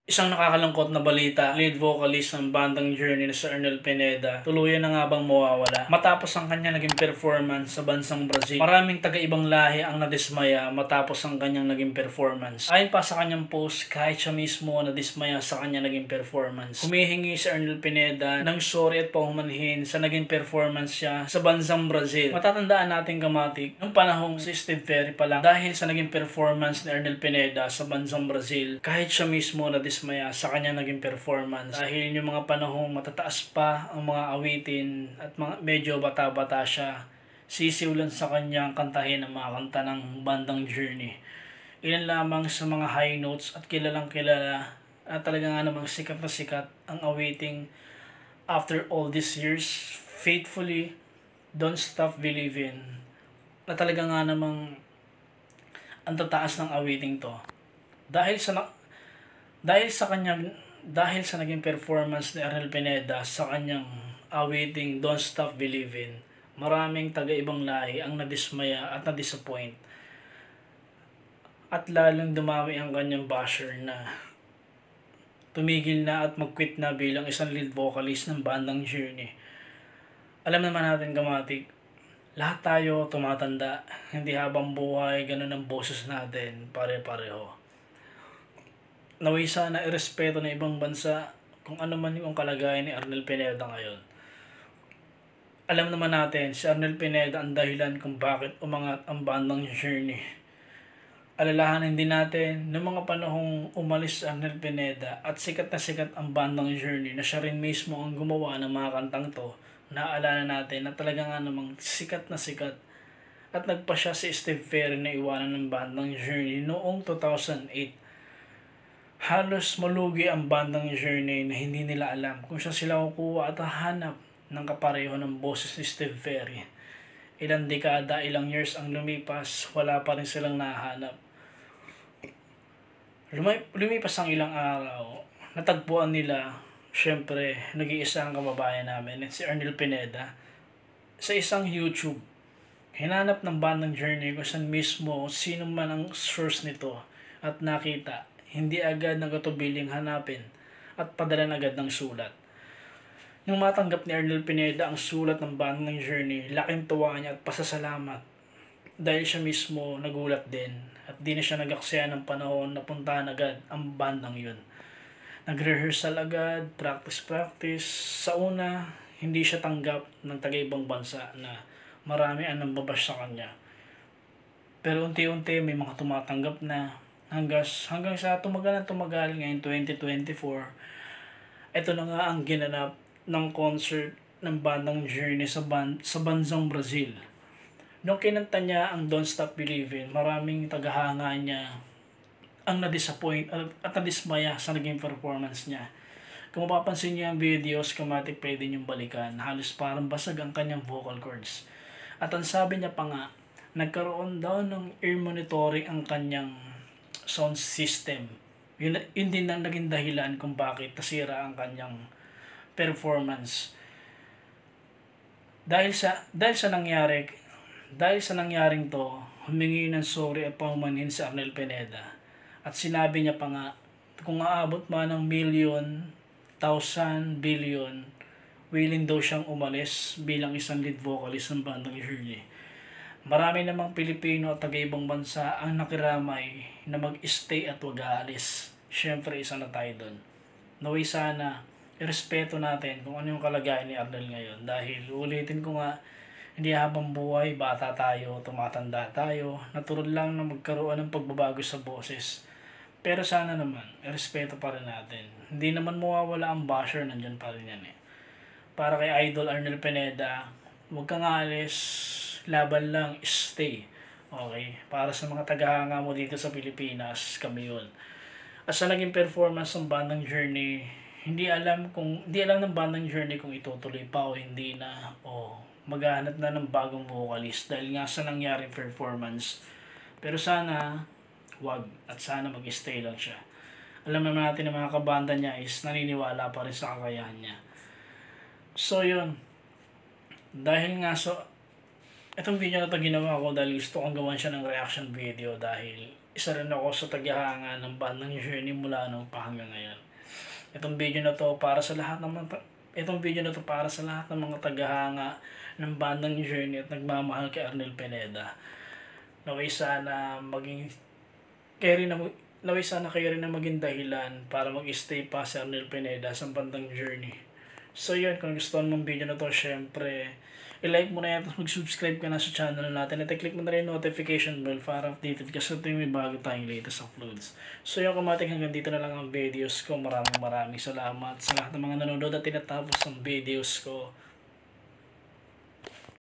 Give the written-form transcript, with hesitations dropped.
Isang nakakalungkot na balita, lead vocalist ng bandang Journey na si Arnel Pineda, tuluyan na nga bang mawawala matapos ang kanya naging performance sa bansang Brazil. Maraming taga-ibang lahi ang nadismaya matapos ang kanyang naging performance. Ayon pa sa kanyang post, kahit siya mismo nadismaya sa kanya naging performance. Humihingi si Arnel Pineda ng sorry at paumanhin sa naging performance siya sa bansang Brazil. Matatandaan natin kamatik, nung panahong si Steve Perry pa lang, dahil sa naging performance ni Arnel Pineda sa bansang Brazil, kahit siya mismo nadismaya sa kanya naging performance dahil yung mga panahong matataas pa ang mga awitin at medyo bata-bata siya, sisiw lang sa kanyang kantahin ang mga kanta ng bandang Journey. Ilan lamang sa mga high notes at kilalang kilala at talaga nga namang sikat na sikat ang awiting After All These Years, Faithfully, Don't Stop Believing, na talaga nga namang ang tataas ng awiting to. Dahil sa naging performance ni Arnel Pineda sa kanyang awiting Don't Stop Believin', maraming taga-ibang lahi ang nadismaya at na-disappoint. At lalong dumami ang kanyang basher na tumigil na at mag-quit na bilang isang lead vocalist ng bandang Journey. Alam naman natin kamatik, lahat tayo tumatanda, hindi habang buhay ganun ang boses natin, pare-pareho. Naway sana irespeto ng ibang bansa kung ano man yung kalagayan ni Arnel Pineda ngayon. Alam naman natin, si Arnel Pineda ang dahilan kung bakit umangat ang bandang Journey. Alalahanin din natin noong mga panahong umalis si Arnel Pineda at sikat na sikat ang bandang Journey na siya rin mismo ang gumawa ng mga kantang to. Naaalala natin na talaga nga namang sikat na sikat at nagpa siya si Steve Perry na iwanan ng bandang Journey noong 2008. Halos malugi ang bandang Journey na hindi nila alam kung sila kukuha at hahanap ng kapareho ng boses ni Steve Perry. Ilang dekada, ilang years ang lumipas, wala pa rin silang nahanap. Lumipas ang ilang araw, natagpuan nila, syempre, nag-iisa ang kababayan namin, si Arnel Pineda, sa isang YouTube. Hinanap ng bandang Journey kung saan mismo, sino man ang source nito at nakita. Hindi agad nagatubiling hanapin at padalan agad ng sulat. Nung matanggap ni Arnel Pineda ang sulat ng bandang Journey, laking tuwa niya at pasasalamat. Dahil siya mismo nagulat din at di na siya nag-aksaya ng panahon na puntahan agad ang bandang yun. Nag-rehearsal agad, practice. Sa una, hindi siya tanggap ng taga-ibang bansa na marami ang nambabash sa kanya. Pero unti-unti may mga tumatanggap na hanggang sa tumagal ngayon 2024. Ito na nga ang ginanap ng concert ng bandang Journey sa bansang Brazil. Nung kinanta niya ang Don't Stop Believin', maraming tagahanga niya ang na-disappoint at nadismaya sa naging performance niya. Kung mapapansin niyo ang videos, kamatik pwede niyong balikan, halos parang basag ang kanyang vocal cords. At ang sabi niya pa nga, nagkaroon daw ng ear monitoring ang kanyang sound system. Yun din ang naging dahilan kung bakit nasira ang kanyang performance. Dahil sa nangyaring to, humingi ng sorry at paumanhin si Arnel Pineda. At sinabi niya pa nga, kung aabot man ng million, thousand, billion, willing daw siyang umalis bilang isang lead vocalist ng bandang Journey. Marami namang Pilipino at taga-ibang bansa ang nakiramay na mag-stay at wag aalis. Siyempre, isa na tayo doon. Naway sana, irespeto natin kung ano yung kalagayan ni Arnel ngayon. Dahil ulitin ko nga, hindi habang buhay, bata tayo, tumatanda tayo, naturod lang na magkaroon ng pagbabago sa boses. Pero sana naman, irespeto pa rin natin. Hindi naman mawawala ang basher, nandyan pa rin yan eh. Para kay Idol Arnel Pineda, huwag kang aalis, laban lang, stay. Okay? Para sa mga tagahanga mo dito sa Pilipinas, kami yun. At sa naging performance ng bandang Journey, hindi alam ng bandang Journey kung itutuloy pa o hindi na, o maghahanap na ng bagong vocalist dahil nga sa nangyaring performance. Pero sana, wag, at sana mag-stay lang siya. Alam naman natin na mga kabanda niya is naniniwala pa rin sa kakayahan niya. So yun, dahil nga itong video na ito ginawa ko dahil gusto kong gawan siya ng reaction video dahil isa rin ako sa tagahanga ng bandang Journey mula noon pa hanggang ngayon. Itong video na to para sa lahat ng mga tagahanga ng bandang Journey at nagmamahal kay Arnel Pineda. Naway sana kayo rin na maging dahilan para mag-stay pa si Arnel Pineda sa bandang Journey. So yun, kung gusto mong video na to, syempre, i-like mo na yan at mag-subscribe ka na sa channel natin at i-click mo na rin notification bell para updated ka sa tuwing may bago tayong latest uploads. So yun, kumating hanggang dito na lang ang videos ko. Maraming salamat sa lahat ng mga nanonood at tinatapos ng videos ko.